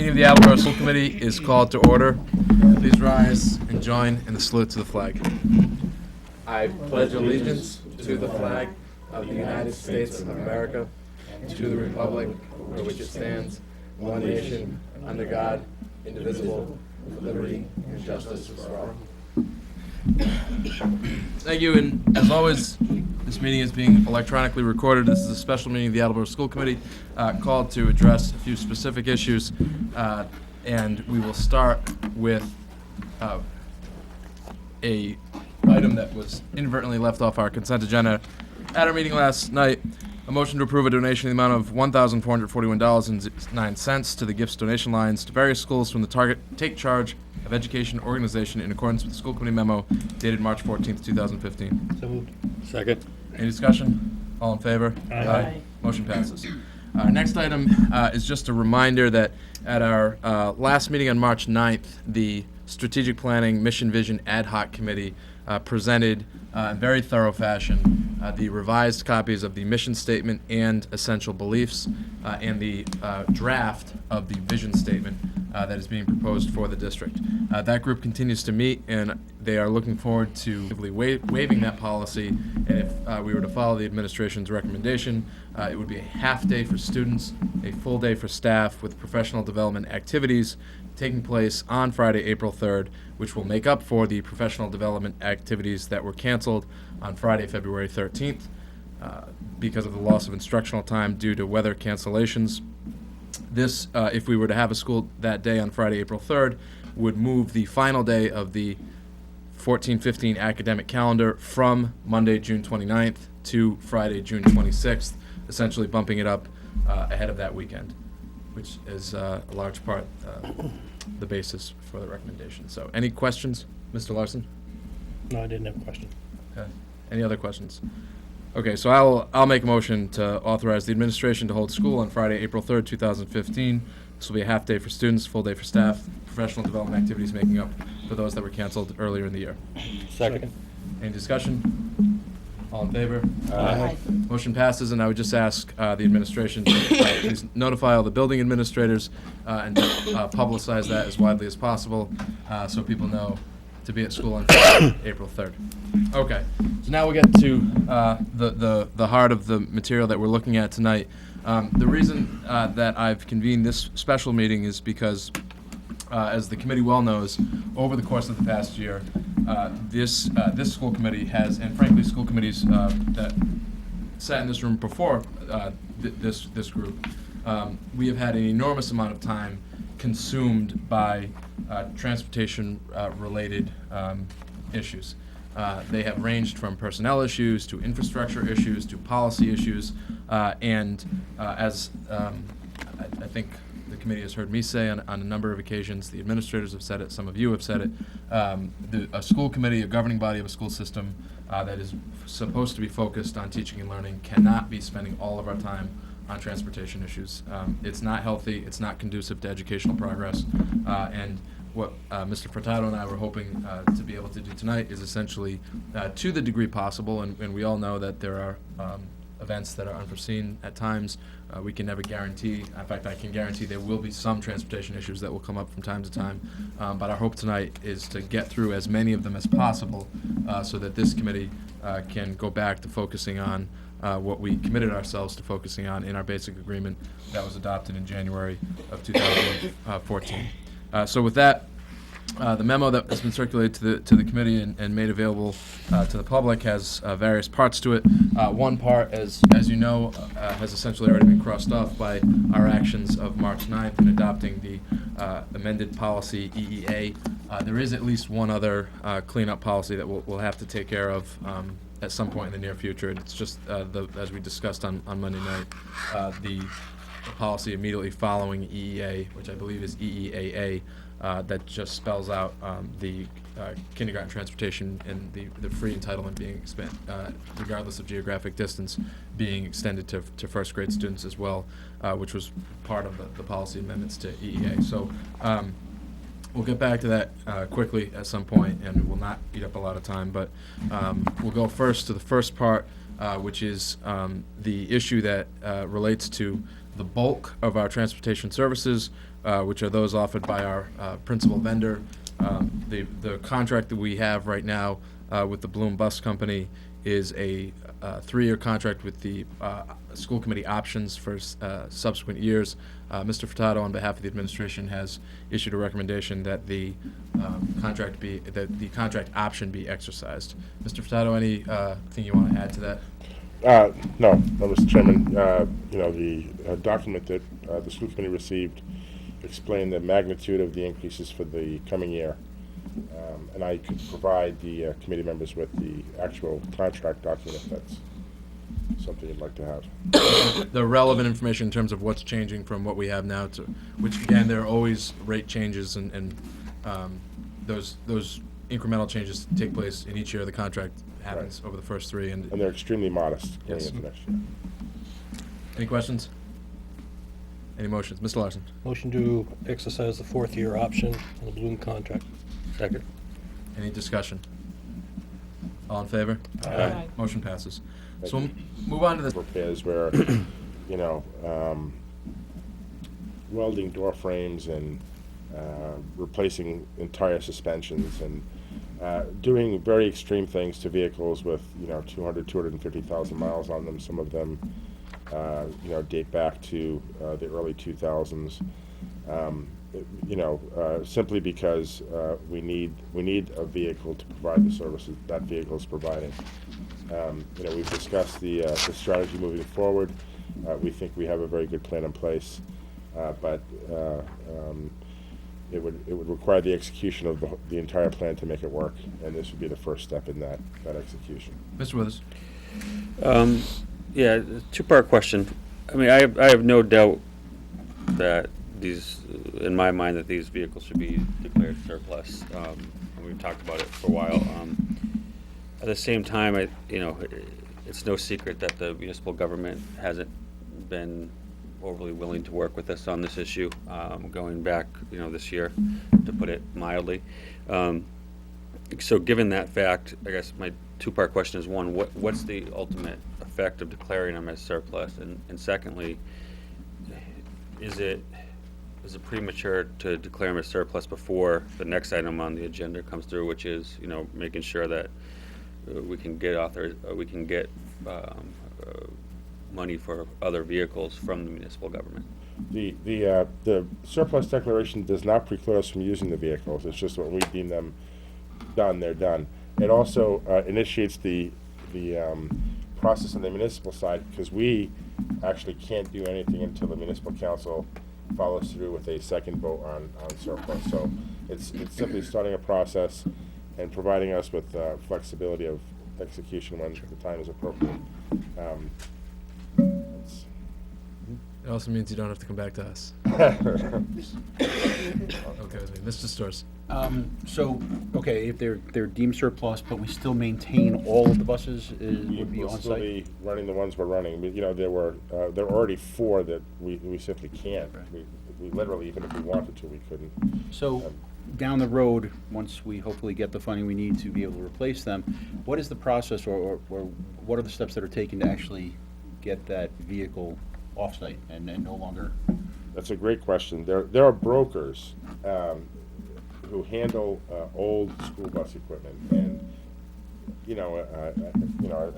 Meeting of the Attleboro School Committee is called to order. Please rise and join in the salute to the flag. I pledge allegiance to the flag of the United States of America, to the republic for which it stands, one nation, under God, indivisible, with liberty and justice for all. Thank you, and as always, this meeting is being electronically recorded. This is a special meeting of the Attleboro School Committee called to address a few specific issues, and we will start with a item that was inadvertently left off our consent agenda at our meeting last night. A motion to approve a donation in the amount of $1,441.09 to the gifts donation lines to various schools from the Target Take Charge of Education organization in accordance with the school committee memo dated March 14th, 2015. So moved. Second. Any discussion? All in favor? Aye. Motion passes. Our next item is just a reminder that at our last meeting on March 9th, the Strategic Planning Mission Vision Ad Hoc Committee presented in very thorough fashion the revised copies of the mission statement and essential beliefs and the draft of the vision statement that is being proposed for the district. That group continues to meet, and they are looking forward to waiving that policy. And if we were to follow the administration's recommendation, it would be a half day for students, a full day for staff, with professional development activities taking place on Friday, April 3rd, which will make up for the professional development activities that were canceled on Friday, February 13th because of the loss of instructional time due to weather cancellations. This, if we were to have a school that day on Friday, April 3rd, would move the final day of the 14-15 academic calendar from Monday, June 29th to Friday, June 26th, essentially bumping it up ahead of that weekend, which is a large part the basis for the recommendation. So any questions, Mr. Larson? No, I didn't have a question. Okay. Any other questions? Okay, so I'll make a motion to authorize the administration to hold school on Friday, April 3rd, 2015. This will be a half day for students, full day for staff, professional development activities making up for those that were canceled earlier in the year. Second. Any discussion? All in favor? Aye. Motion passes, and I would just ask the administration to please notify all the building administrators and publicize that as widely as possible so people know to be at school on Friday, April 3rd. Okay, so now we'll get to the heart of the material that we're looking at tonight. The reason that I've convened this special meeting is because, as the committee well knows, over the course of the past year, this school committee has, and frankly school committees that sat in this room before this group, we have had an enormous amount of time consumed by transportation related issues. They have ranged from personnel issues to infrastructure issues to policy issues, and as I think the committee has heard me say on a number of occasions, the administrators have said it, some of you have said it, a school committee, a governing body of a school system that is supposed to be focused on teaching and learning cannot be spending all of our time on transportation issues. It's not healthy, it's not conducive to educational progress, and what Mr. Furtado and I were hoping to be able to do tonight is essentially, to the degree possible, and we all know that there are events that are unforeseen at times. We can never guarantee, in fact I can guarantee there will be some transportation issues that will come up from time to time, but our hope tonight is to get through as many of them as possible so that this committee can go back to focusing on what we committed ourselves to focusing on in our basic agreement that was adopted in January of 2014. So with that, the memo that has been circulated to the committee and made available to the public has various parts to it. One part, as you know, has essentially already been crossed off by our actions of March 9th in adopting the amended policy EEA. There is at least one other cleanup policy that we'll have to take care of at some point in the near future. It's just, as we discussed on Monday night, the policy immediately following EEA, which I believe is EEAA, that just spells out the kindergarten transportation and the free entitlement being expanded, regardless of geographic distance, being extended to first grade students as well, which was part of the policy amendments to EEA. So we'll get back to that quickly at some point, and it will not eat up a lot of time, but we'll go first to the first part, which is the issue that relates to the bulk of our transportation services, which are those offered by our principal vendor. The contract that we have right now with the Bloom Bus Company is a 3-year contract with the school committee options for subsequent years. Mr. Furtado, on behalf of the administration, has issued a recommendation that the contract option be exercised. Mr. Furtado, anything you want to add to that? No, Mr. Chairman. The document that the school committee received explained the magnitude of the increases for the coming year. And I could provide the committee members with the actual contract document if that's something you'd like to have. The relevant information in terms of what's changing from what we have now to, which again, there are always rate changes and those incremental changes take place in each year. The contract happens over the first 3. And they're extremely modest going Yes. into next year. Any questions? Any motions? Mr. Larson? Motion to exercise the 4th-year option on the Bloom contract. Second. Any discussion? All in favor? Aye. Motion passes. So Thank we'll move on to the Repairs where, welding door frames and replacing entire suspensions and doing very extreme things to vehicles with 250,000 miles on them. Some of them date back to the early 2000s. Simply because we need a vehicle to provide the services that vehicle is providing. We've discussed the strategy moving forward. We think we have a very good plan in place, but it would require the execution of the entire plan to make it work, and this would be the first step in that execution. Mr. Withers. Yeah, two-part question. I mean, I have no doubt that in my mind, that these vehicles should be declared surplus. And we've talked about it for a while. At the same time, it's no secret that the municipal government hasn't been overly willing to work with us on this issue, going back, this year, to put it mildly. So given that fact, I guess my two-part question is, one, what's the ultimate effect of declaring them as surplus? And secondly, is it premature to declare them as surplus before the next item on the agenda comes through, which is, making sure that we can get money for other vehicles from the municipal government? The surplus declaration does not preclude us from using the vehicles. It's just when we deem them done, they're done. It also initiates the process on the municipal side, because we actually can't do anything until the municipal council follows through with a second vote on surplus. So it's simply starting a process and providing us with flexibility of execution when the time is appropriate. It also means you don't have to come back to us. Okay with me. Mr. Storrs. If they're deemed surplus, but we still maintain all of the buses would be We'll on still site? be running the ones we're running. There were already 4 that we simply can't. Right. We literally, even if we wanted to, we couldn't. So, down the road, once we hopefully get the funding we need to be able to replace them, what is the process or what are the steps that are taken to actually get that vehicle off-site and no longer? That's a great question. There are brokers who handle old school bus equipment, and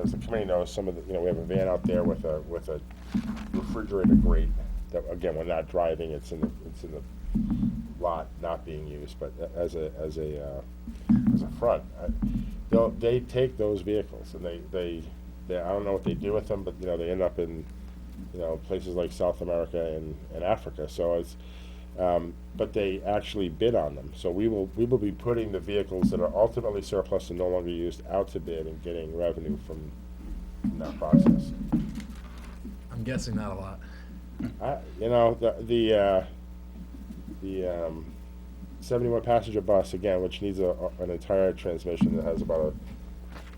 as the committee knows, some of the we have a van out there with a refrigerator grate that, again, we're not driving. It's in the lot, not being used, but as a front. They take those vehicles and they I don't know what they do with them, but they end up in places like South America and Africa. So it's but they actually bid on them. So we will be putting the vehicles that are ultimately surplus and no longer used out to bid and getting revenue from that process. I'm guessing not a lot. The 71 passenger bus, again, which needs an entire transmission that has about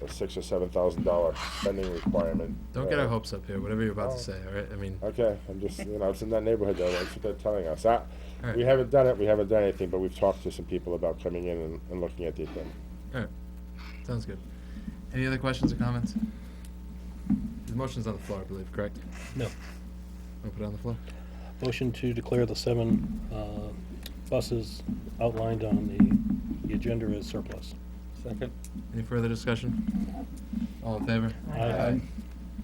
a $6,000 or $7,000 spending requirement. Don't get our hopes up here, whatever you're about to say, all right? I mean, Okay, I'm just, it's in that neighborhood though, that's what they're telling us. right. We haven't done it, we haven't done anything, but we've talked to some people about coming in and looking at the equipment. all right. Sounds good. Any other questions or comments? The motion's on the floor, I believe, correct? No. Want to put it on the floor? Motion to declare the 7 buses outlined on the agenda as surplus. Second. Any further discussion? All in favor? Aye.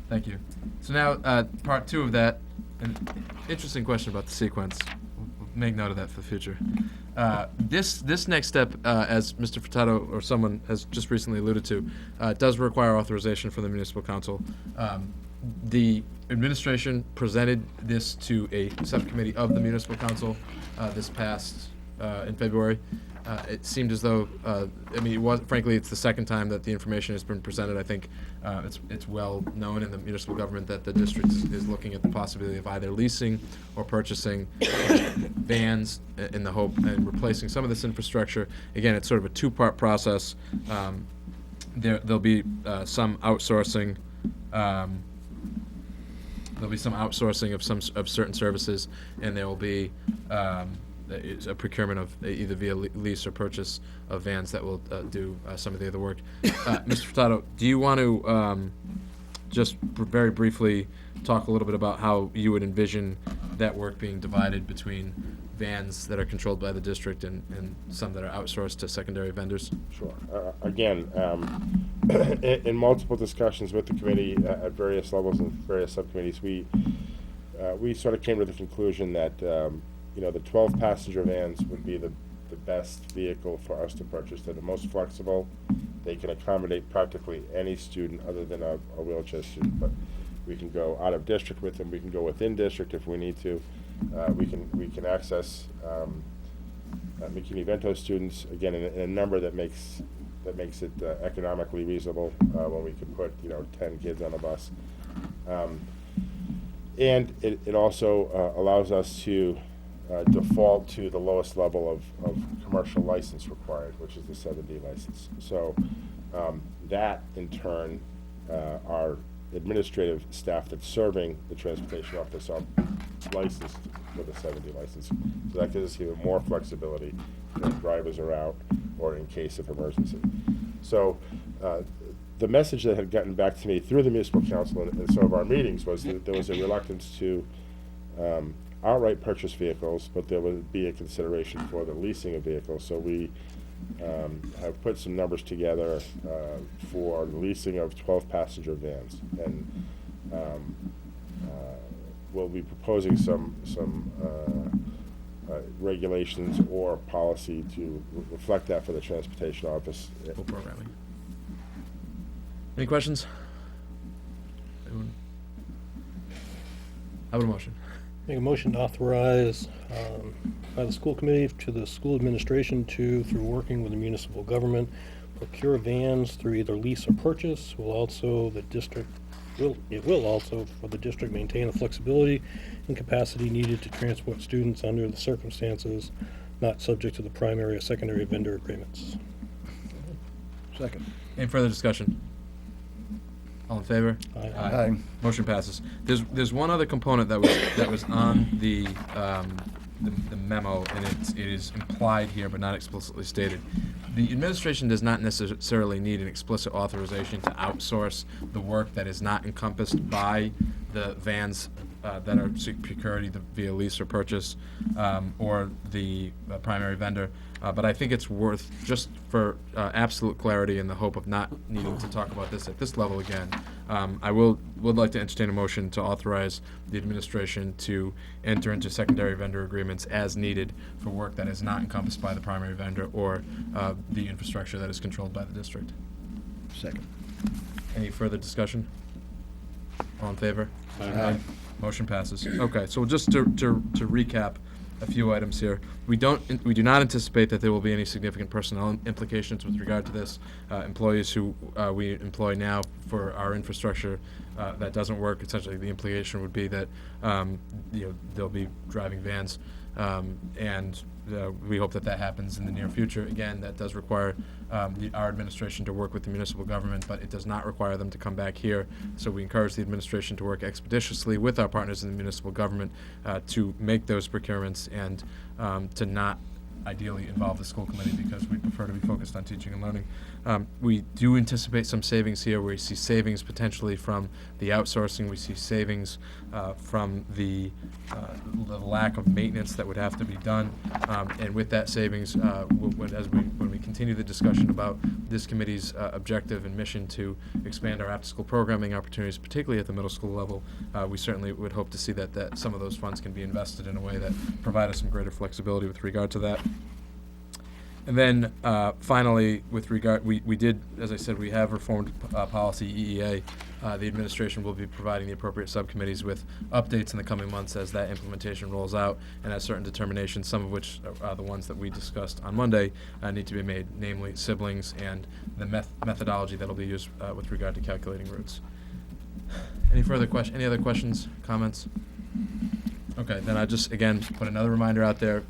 Thank you. So now, part 2 of that, an interesting question about the sequence. We'll make note of that for the future. This next step, as Mr. Furtado or someone has just recently alluded to, does require authorization from the municipal council. The administration presented this to a subcommittee of the municipal council this past in February. It seemed as though, frankly, it's the second time that the information has been presented. I think it's well known in the municipal government that the district is looking at the possibility of either leasing or purchasing vans in the hope and replacing some of this infrastructure. Again, it's sort of a two-part process. There'll be some outsourcing. There'll be some outsourcing of certain services, and there will be a procurement of either via lease or purchase of vans that will do some of the other work. Mr. Furtado, do you want to just very briefly talk a little bit about how you would envision that work being divided between vans that are controlled by the district and some that are outsourced to secondary vendors? Sure. Again, in multiple discussions with the committee at various levels and various subcommittees, we sort of came to the conclusion that the 12 passenger vans would be the best vehicle for us to purchase. They're the most flexible. They can accommodate practically any student other than a wheelchair student, but we can go out of district with them. We can go within district if we need to. We can access McKinney-Vento students again in a number that makes it economically reasonable when we can put 10 kids on a bus, and it also allows us to default to the lowest level of commercial license required, which is the 7D license. So that in turn, our administrative staff that's serving the transportation office are licensed with a 7D license. So that gives us even more flexibility when drivers are out or in case of emergency. So the message that had gotten back to me through the municipal council and some of our meetings was that there was a reluctance to outright purchase vehicles, but there would be a consideration for the leasing of vehicles. So we have put some numbers together for the leasing of 12 passenger vans, and we'll be proposing some regulations or policy to reflect that for the transportation office. Full programming. Any questions? Anyone? How about a motion? Make a motion to authorize by the school committee to the school administration to, through working with the municipal government, procure vans through either lease or purchase. It will also for the district maintain the flexibility and capacity needed to transport students under the circumstances not subject to the primary or secondary vendor agreements. Second. Any further discussion? All in favor? Aye. Motion passes. There's one other component that was on the memo, and it is implied here but not explicitly stated. The administration does not necessarily need an explicit authorization to outsource the work that is not encompassed by the vans that are procured either via lease or purchase, or the primary vendor. But I think it's worth, just for absolute clarity in the hope of not needing to talk about this at this level again, I would like to entertain a motion to authorize the administration to enter into secondary vendor agreements as needed for work that is not encompassed by the primary vendor or the infrastructure that is controlled by the district. Second. Any further discussion? All in favor? Aye. Motion passes. Okay, so just to recap a few items here. We do not anticipate that there will be any significant personnel implications with regard to this. Employees who we employ now for our infrastructure that doesn't work, essentially the implication would be that they'll be driving vans, and we hope that happens in the near future. Again, that does require our administration to work with the municipal government, but it does not require them to come back here. So we encourage the administration to work expeditiously with our partners in the municipal government to make those procurements and to not ideally involve the school committee, because we prefer to be focused on teaching and learning. We do anticipate some savings here. We see savings potentially from the outsourcing. We see savings from the lack of maintenance that would have to be done. And with that savings, when we continue the discussion about this committee's objective and mission to expand our after-school programming opportunities, particularly at the middle school level, we certainly would hope to see that some of those funds can be invested in a way that provide us some greater flexibility with regard to that. And then finally, with regard, we did, as I said, we have reformed policy EEA. The administration will be providing the appropriate subcommittees with updates in the coming months as that implementation rolls out, and as certain determinations, some of which are the ones that we discussed on Monday, need to be made, namely siblings and the methodology that will be used with regard to calculating routes. Any other questions, comments? Okay, then I just, again, put another reminder out there.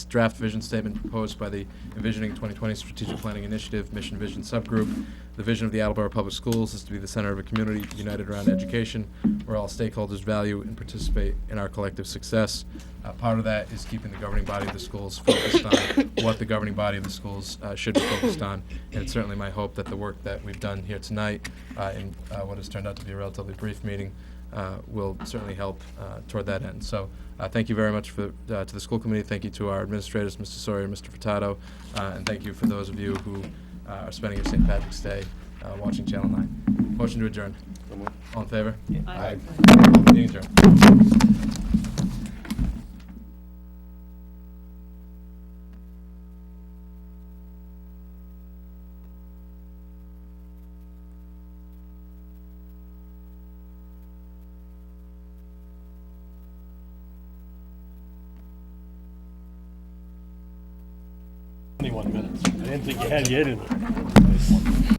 Draft vision statement proposed by the Envisioning 2020 Strategic Planning Initiative Mission Vision Subgroup. The vision of the Attleboro Public Schools is to be the center of a community united around education, where all stakeholders value and participate in our collective success. Part of that is keeping the governing body of the schools focused on what the governing body of the schools should be focused on. And it's certainly my hope that the work that we've done here tonight in what has turned out to be a relatively brief meeting will certainly help toward that end. So thank you very much to the school committee. Thank you to our administrators, Mr. Sawyer, Mr. Furtado, and thank you for those of you who are spending your St. Patrick's Day watching Channel 9. Motion to adjourn. All in favor? Aye. Meeting adjourned. Minutes. I didn't think you had yet in there.